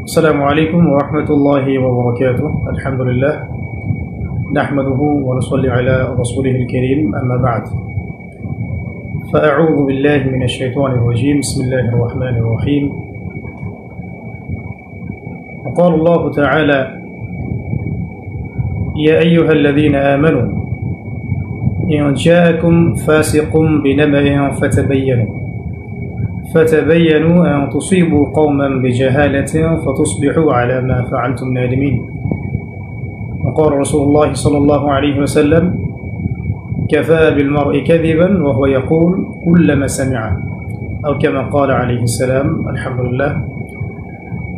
السلام عليكم ورحمة الله وبركاته. الحمد لله نحمده ونصلي على رسوله الكريم، أما بعد فأعوذ بالله من الشيطان الرجيم. بسم الله الرحمن الرحيم. وقال الله تعالى: يا أيها الذين آمنوا إن جاءكم فاسق بنبأ فتبينوا أن تصيبوا قوما بجهالة فتصبحوا على ما فعلتم نادمين. وقال رسول الله صلى الله عليه وسلم: كفى بالمرء كذبا وهو يقول كلما سمع، أو كما قال عليه السلام. الحمد لله.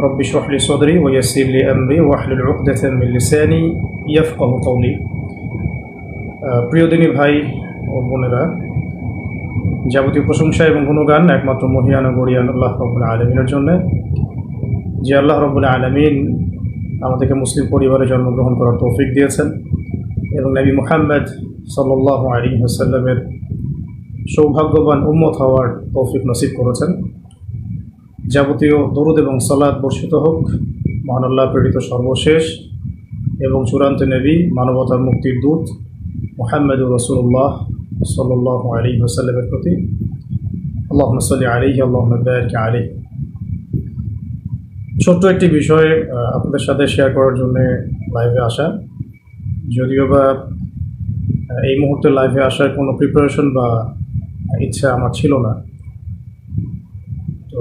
رب اشرح لي صدري ويسر لي أمري واحلل عقدة من لساني يفقه قولي. প্রিয় দিনী ভাই ও বোনেরা, যাবতীয় প্রশংসা এবং গুণগান একমাত্র মহিয়ান ও গরিয়ান আল্লাহ রাব্বুল আলামিনের জন্য, যে আল্লাহ রাব্বুল আলামিন আমাদেরকে মুসলিম পরিবারে জন্মগ্রহণ করার তৌফিক দিয়েছেন এবং নবী মুহাম্মদ সাল্লাল্লাহু আলাইহি ওয়াসাল্লামের সৌভাগ্যবান উম্মত হওয়ার তৌফিক নসিব করেছেন। যাবতীয় দরুদ এবং সালাত বর্ষিত হোক মহান আল্লাহ প্রেরিত সর্বশেষ এবং চূড়ান্ত নবী, মানবতার মুক্তির দূত মুহাম্মদুর রাসূলুল্লাহ সাল্লাল্লাহু আলাইহি ওয়াসাল্লামের প্রতি। আল্লাহুম্মা সাল্লি আলাইহি আল্লাহুম্মা বারিক আলাইহি। ছোট্ট একটি বিষয় আপনাদের সাথে শেয়ার করার জন্য লাইভে আসা, যদিও বা এই মুহূর্তে লাইভে আসার কোনো প্রিপারেশন বা ইচ্ছা আমার ছিল না। তো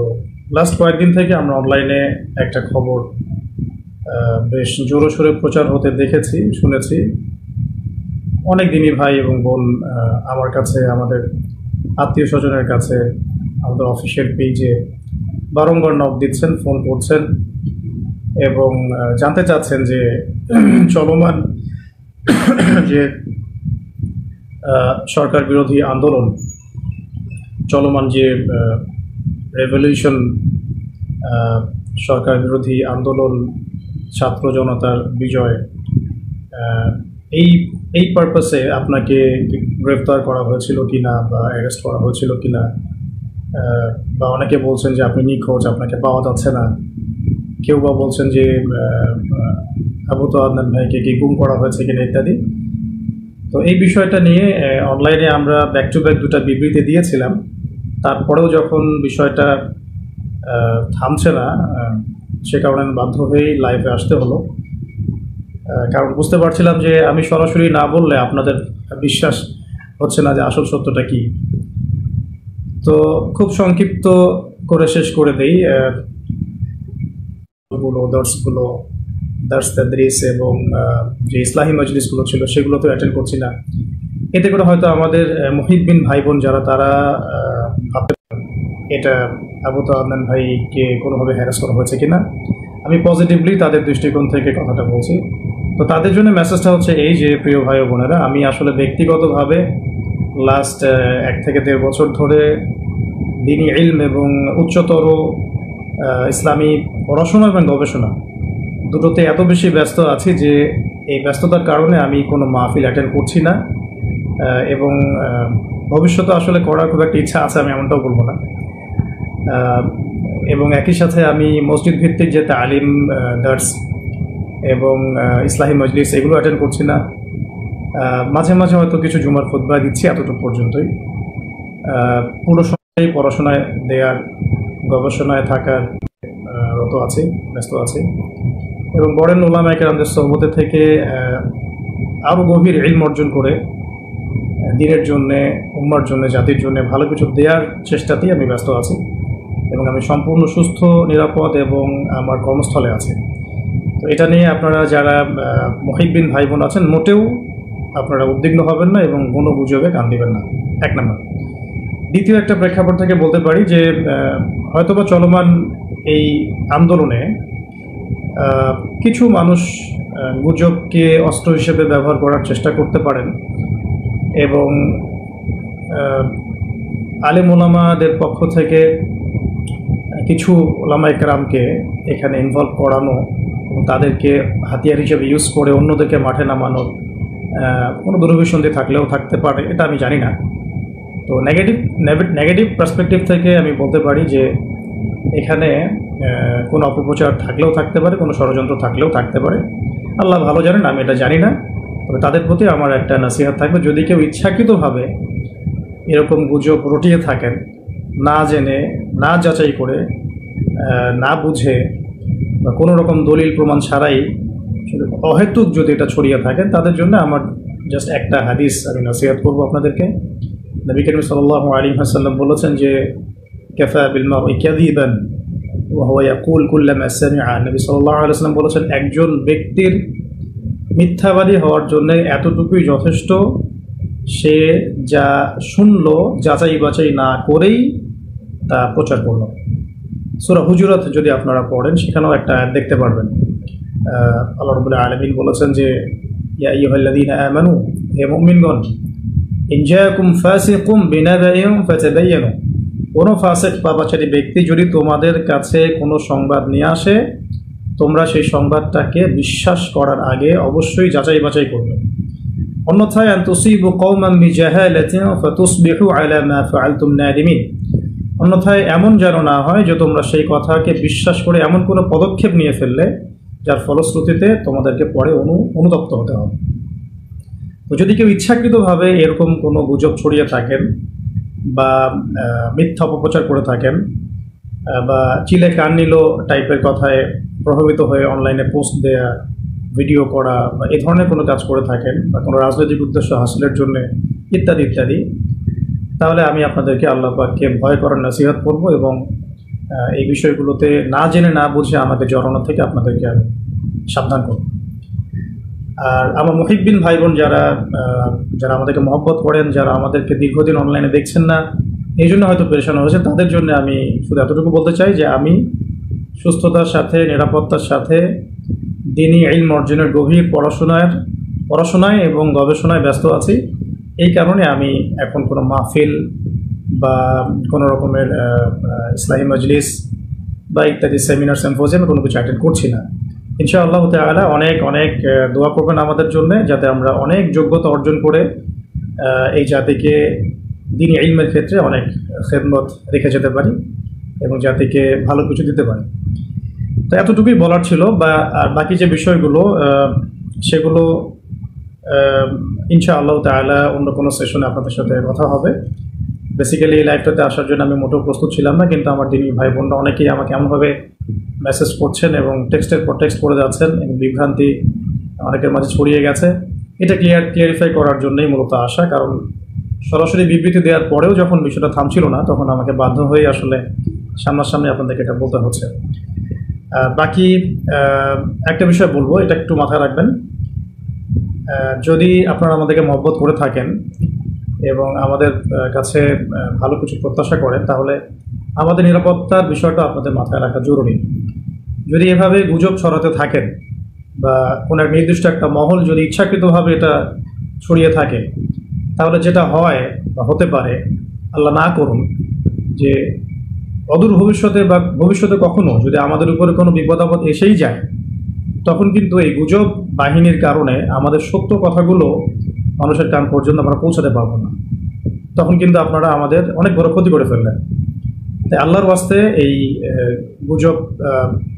লাস্ট কয়েকদিন থেকে আমরা অনলাইনে একটা খবর বেশ জোরসোরে প্রচার হতে দেখেছি, শুনেছি। অনেক দিনই ভাই এবং বোন আমার কাছে, আমাদের আত্মীয় স্বজনের কাছে, আমাদের অফিসিয়াল পেজে বারংবার নক দিচ্ছেন, ফোন করছেন এবং জানতে চাচ্ছেন যে চলমান যে সরকার বিরোধী আন্দোলন, চলমান যে রেভলিউশন, সরকার বিরোধী আন্দোলন, ছাত্র জনতার বিজয়, এই পারপাসে আপনাকে গ্রেফতার করা হয়েছিল কিনা বা অ্যারেস্ট করা হয়েছিল কিনা, বা অনেকে বলছেন যে আপনি নিখোঁজ, আপনাকে পাওয়া যাচ্ছে না। কেউ বা বলছেন যে আবু তো আদনান ভাইকে কি গুম করা হয়েছে কিনা ইত্যাদি। তো এই বিষয়টা নিয়ে অনলাইনে আমরা ব্যাক টু ব্যাক দুটা বিবৃতি দিয়েছিলাম। তারপরেও যখন বিষয়টা থামছে না, সে কারণে বাধ্য হয়েই লাইভে আসতে হলো। কারণ বুঝতে পারছিলাম যে আমি সরাসরি না বললে আপনাদের বিশ্বাস হচ্ছে না যে আসল সত্যটা কি। তো খুব সংক্ষিপ্ত করে শেষ করে দেই। দার্স তাদরিস এবং যে ইসলাহি মজলিসগুলো ছিল সেগুলো তো অ্যাটেন্ড করছি না। এতে করে হয়তো আমাদের মুহিব্বিন ভাই বোন যারা, তারা ভাবতে পারেন এটা আবু তো আদনান ভাইকে কোনোভাবে হ্যারাস করা হয়েছে কিনা। আমি পজিটিভলি তাদের দৃষ্টিকোণ থেকে কথাটা বলছি। তো তাদের জন্য মেসেজটা হচ্ছে এই যে, প্রিয় ভাই ও বোনেরা, আমি আসলে ব্যক্তিগতভাবে লাস্ট 1 থেকে 1.5 বছর ধরে দ্বীনি ইলম এবং উচ্চতর ইসলামী পড়াশোনা এবং গবেষণা দুটোতে এত বেশি ব্যস্ত আছি যে এই ব্যস্ততার কারণে আমি কোনো মাহফিল অ্যাটেন্ড করছি না এবং ভবিষ্যতে আসলে করার খুব একটা ইচ্ছা আছে, আমি এমনটাও বলবো না। এবং একই সাথে আমি মসজিদ ভিত্তিক যে তালিম, দার্স এবং ইসলাহি মজলিস এগুলো অ্যাটেন্ড করছি না। মাঝে মাঝে হয়তো কিছু জুমার খুতবা দিচ্ছি, এতটুকু পর্যন্তই। পুরো সময় পড়াশোনায় দেওয়ার, গবেষণায় থাকার রত আছি, ব্যস্ত আছি এবং বরেন উলামায়ে কেরামদের সোহবতে থেকে আরও গভীর ইলম অর্জন করে দ্বীনের জন্যে, উম্মার জন্য, জাতির জন্য ভালো কিছু দেওয়ার চেষ্টাতেই আমি ব্যস্ত আছি এবং আমি সম্পূর্ণ সুস্থ, নিরাপদ এবং আমার কর্মস্থলে আছি। তো এটা নিয়ে আপনারা যারা মুহিব্বিন ভাই বোন আছেন, মোটেও আপনারা উদ্বিগ্ন হবেন না এবং কোনো গুজবে কান দিবেন না, 1 নম্বর। দ্বিতীয় একটা প্রেক্ষাপট থেকে বলতে পারি যে হয়তোবা চলমান এই আন্দোলনে কিছু মানুষ গুজবকে অস্ত্র হিসেবে ব্যবহার করার চেষ্টা করতে পারেন এবং আলেম ওলামাদের পক্ষ থেকে কিছু ওলামায়ে কেরামকে এখানে ইনভলভ করানো এবং তাদেরকে হাতিয়ার হিসেবে ইউজ করে অন্যদেরকে মাঠে নামানোর কোনো দুরভিসন্ধি থাকলেও থাকতে পারে, এটা আমি জানি না। তো নেগেটিভ পার্সপেক্টিভ থেকে আমি বলতে পারি যে এখানে কোনো অপপ্রচার থাকলেও থাকতে পারে, কোনো ষড়যন্ত্র থাকলেও থাকতে পারে। আল্লাহ ভালো জানেন, আমি এটা জানি না। তবে তাদের প্রতি আমার একটা নসিহত থাকবে, যদি কেউ ইচ্ছাকৃতভাবে এরকম গুজব রটিয়ে থাকেন, না জেনে, না যাচাই করে, না বুঝে বা কোনো রকম দলিল প্রমাণ ছাড়াই অহেতুক যদি এটা ছড়িয়ে থাকেন, তাদের জন্য আমার জাস্ট একটা হাদিস আমি নসিহত করবো আপনাদেরকে। নবী করিম সাল্লাল্লাহু আলাইহি ওয়াসাল্লাম বলেছেন যে কাফা বিল মারই কাযিবান ওয়া হুয়া ইয়াকুল কুল্লামা সামিআ। নবী সাল্লাল্লাহু আলাইহি ওয়াসাল্লাম বলেছেন, একজন ব্যক্তির মিথ্যাবাদী হওয়ার জন্য এতটুকুই যথেষ্ট, সে যা শুনলো যাচাই বাছাই না করেই তা প্রচার করল। সূরা হুজুরাত যদি আপনারা পড়েন, সেখানেও একটা আয়াত দেখতে পারবেন। আল্লাহ রাব্বুল আলামিন বলেছেন যে ইয়া আইয়ুহাল্লাযীনা আমানু, হে মুমিনগণ, ইন জাআকুম ফাসিকুম বিনাবাইন ফাতাবায়ানু, কোনো ফাসিক পাপাচারী ব্যক্তি যদি তোমাদের কাছে কোনো সংবাদ নিয়ে আসে, তোমরা সেই সংবাদটাকে বিশ্বাস করার আগে অবশ্যই যাচাই বাছাই করবে। অন্যথায় আন তুসিবু কওমান বিজাহালাতিন ফাতুসবিহু আলা মা ফাআলতুম নাদিমিন, অন্যথায় এমন যেন না হয় যে তোমরা সেই কথাকে বিশ্বাস করে এমন কোনো পদক্ষেপ নিয়ে ফেললে যার ফলশ্রুতিতে তোমাদেরকে পরে অনুতপ্ত হতে হবে। তো যদি কেউ ইচ্ছাকৃতভাবে এরকম কোনো গুজব ছড়িয়ে থাকেন বা মিথ্যা অপপ্রচার করে থাকেন বা চিলে কান নিল টাইপের কথায় প্রভাবিত হয়ে অনলাইনে পোস্ট দেয়া, ভিডিও করা বা এই ধরনের কোনো কাজ করে থাকেন বা কোনো রাজনৈতিক উদ্দেশ্য হাসিলের জন্য ইত্যাদি ইত্যাদি, তাহলে আমি আপনাদেরকে আল্লাহ পাককে ভয় করার নসিহত করব এবং এই বিষয়গুলোতে না জেনে না বুঝে আমাকে জড়ানো থেকে আপনাদেরকে আমি সাবধান করব। আর আমার মুহিব্বিন ভাই বোন যারা আমাদেরকে মহব্বত করেন, যারা আমাদেরকে দীর্ঘদিন অনলাইনে দেখছেন না, এই জন্য হয়তো পেরেশান হয়েছে, তাদের জন্য আমি শুধু এতটুকু বলতে চাই যে আমি সুস্থতার সাথে, নিরাপত্তার সাথে দ্বীনি ইলম অর্জনের গভীর পড়াশোনায় এবং গবেষণায় ব্যস্ত আছি। এই কারণে আমি এখন কোনো মাহফিল বা কোনো রকমের ইসলামী মজলিস বা ইত্যাদি সেমিনার সিম্পোজিয়াম কোনো কিছু অ্যাটেন্ড করছি না। ইনশাআল্লাহ তাআলা অনেক অনেক দোয়া করবেন আমাদের জন্য, যাতে আমরা অনেক যোগ্যতা অর্জন করে এই জাতিকে দ্বীনি ইলমের ক্ষেত্রে অনেক খেদমত রেখে যেতে পারি এবং জাতিকে ভালো কিছু দিতে পারি। তো এতটুকুই বলার ছিল। আর বাকি যে বিষয়গুলো সেগুলো ইনশাআল্লাহ তাআলা অন্য কোনো সেশনে আপনাদের সাথে কথা হবে। বেসিক্যালি এই লাইভটাতে আসার জন্য আমি মোটেও প্রস্তুত ছিলাম না, কিন্তু আমার দিনী ভাই বোনরা অনেকেই আমাকে এমনভাবে মেসেজ করছেন এবং টেক্সটের পর টেক্সট করে যাচ্ছেন এবং বিভ্রান্তি অনেকের মাঝে ছড়িয়ে গেছে। এটা ক্লিয়ারিফাই করার জন্যই মূলত আসা, কারণ সরাসরি বিবৃতি দেওয়ার পরেও যখন বিষয়টা থামছিল না, তখন আমাকে বাধ্য হয়ে আসলে সামনাসামনি আপনাদেরকে এটা বলতে হচ্ছে। বাকি একটা বিষয় বলবো, এটা একটু মাথায় রাখবেন। যদি আপনারা আমাদেরকে মহব্বত করে থাকেন এবং আমাদের কাছে ভালো কিছু প্রত্যাশা করেন, তাহলে আমাদের নিরাপত্তার বিষয়টা আপনাদের মাথায় রাখা জরুরি। যদি এভাবে গুজব ছড়াতে থাকেন বা কোনো এক নির্দিষ্ট একটা মহল যদি ইচ্ছাকৃতভাবে এটা ছড়িয়ে থাকে, তাহলে যেটা হয় বা হতে পারে, আল্লাহ না করুন, যে অদূর ভবিষ্যতে বা ভবিষ্যতে কখনো যদি আমাদের উপরে কোনো বিপদ আপদ এসেই যায়, তখন কিন্তু এই গুজব বাহিনীর কারণে আমাদের সত্য কথাগুলো মানুষের কান পর্যন্ত আমরা পৌঁছাতে পারবো না। তখন কিন্তু আপনারা আমাদের অনেক বড় ক্ষতি করে ফেললেন। তাই আল্লাহর ওয়াস্তে এই গুজব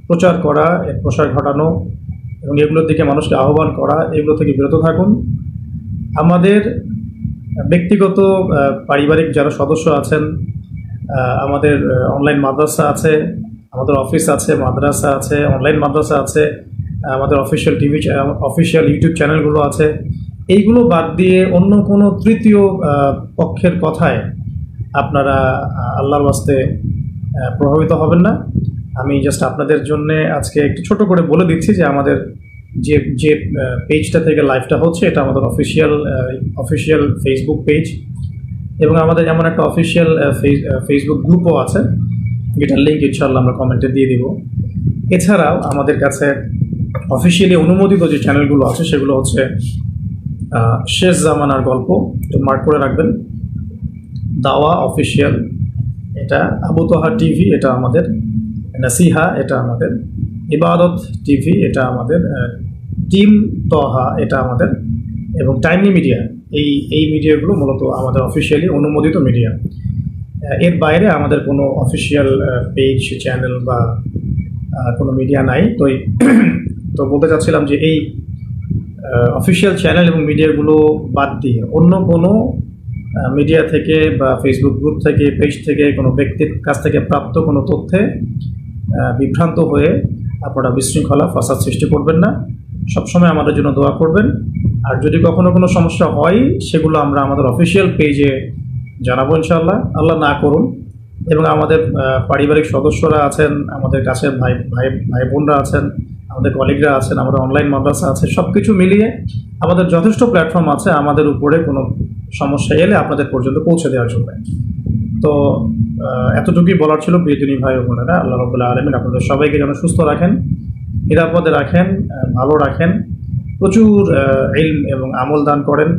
প্রচার করা, এর প্রসার ঘটানো এবং এগুলোর দিকে মানুষকে আহ্বান করা, এগুলো থেকে বিরত থাকুন। আমাদের ব্যক্তিগত পারিবারিক যারা সদস্য আছেন, আমাদের অনলাইন মাদ্রাসা আছে, আমাদের অফিস আছে, মাদ্রাসা আছে, অনলাইন মাদ্রাসা আছে, আমাদের অফিসিয়াল ইউটিউব চ্যানেলগুলো আছে, এইগুলো বাদ দিয়ে অন্য কোনো তৃতীয় পক্ষের কথায় আপনারা আল্লাহর ওয়াস্তে প্রভাবিত হবেন না। আমি জাস্ট আপনাদের জন্য আজকে একটু ছোট করে বলে দিচ্ছি যে আমাদের যে পেজটা থেকে লাইভটা হচ্ছে, এটা আমাদের অফিসিয়াল ফেসবুক পেজ এবং আমাদের এমন একটা অফিসিয়াল ফেসবুক গ্রুপও আছে, যেটার লিঙ্ক ইনশাআল্লাহ আমরা কমেন্টে দিয়ে দিব। এছাড়াও আমাদের কাছে অফিসিয়ালি অনুমোদিত যে চ্যানেলগুলো আছে, সেগুলো হচ্ছে শেষ জামানার গল্প, তো মার্ক করে রাখবেন, দাওয়া অফিসিয়াল, এটা আবু তোহা টিভি, এটা আমাদের নাসিহা, এটা আমাদের ইবাদত টিভি, এটা আমাদের টিম তোহা, এটা আমাদের, এবং টাইমলি মিডিয়া। এই মিডিয়াগুলো মূলত আমাদের অফিসিয়ালি অনুমোদিত মিডিয়া। এর বাইরে আমাদের কোনো অফিসিয়াল পেজ, চ্যানেল বা কোনো মিডিয়া নাই। তো বলতে চাচ্ছিলাম যে এই অফিসিয়াল চ্যানেল এবং মিডিয়াগুলো বাদ দিয়ে অন্য কোনো মিডিয়া থেকে বা ফেসবুক গ্রুপ থেকে, পেজ থেকে, কোনো ব্যক্তির কাছ থেকে প্রাপ্ত কোনো তথ্যে বিভ্রান্ত হয়ে আপনারা বিশৃঙ্খলা, ফাসাদ সৃষ্টি করবেন না। সবসময় আমাদের জন্য দোয়া করবেন। আর যদি কখনো কোনো সমস্যা হয় সেগুলো আমরা আমাদের অফিসিয়াল পেজে জানাবো ইনশাআল্লাহ, আল্লাহ না করুন। এবং আমাদের পারিবারিক সদস্যরা আছেন, আমাদের কাছের ভাই বোনরা আছেন, আমাদের কলিগরা আছেন, আমাদের অনলাইন মাদ্রাসা আছে, সব কিছু মিলিয়ে আমাদের যথেষ্ট প্ল্যাটফর্ম আছে আমাদের উপরে কোনো সমস্যা এলে আপনাদের পর্যন্ত পৌঁছে দেওয়ার জন্য। তো এতটুকুই বলার ছিল প্রিয় দিনী ভাই ও বোনেরা। আল্লাহ রাব্বুল আলামিন আপনাদের সবাইকে যেন সুস্থ রাখেন, নিরাপদে রাখেন, ভালো রাখেন, প্রচুর ইলম এবং আমল দান করেন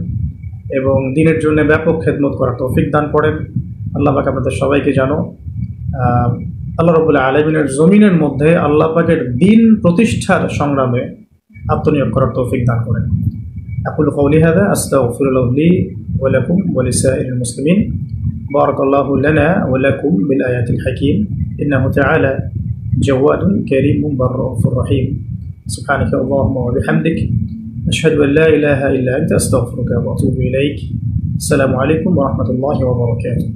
এবং দিনের জন্য ব্যাপক খেদমত করার তৌফিক দান করেন। আল্লাহ পাক আপনাদের সবাইকে যেন আল্লাহ রাব্বুল আলামিনের জমিনের মধ্যে আল্লাহ পাকের দিন প্রতিষ্ঠার সংগ্রামে আত্মনিয়োগ করার তৌফিক দান করেন। আকুলু কওলি হাযা আস্তাগফিরুল্লাহ লি ওয়া লাকুম ওয়া লিসাইরিল মুসলিমিন। বারাকাল্লাহু লানা ওয়া লাকুম বিল আয়াতিল হাকীম। ইন্নাহু তাআলা জাওয়াদুন কারীমুন বাররাউফুর রহিম। সুবহানাকা আল্লাহুম্মা ওয়া বিহামদিক আশহাদু আন লা ইলাহা ইল্লা আনতা আস্তাগফিরুকা ওয়া আতুবু ইলাইক। আসসালামু আলাইকুম ওয়া রাহমাতুল্লাহি ওয়া বারাকাতুহু।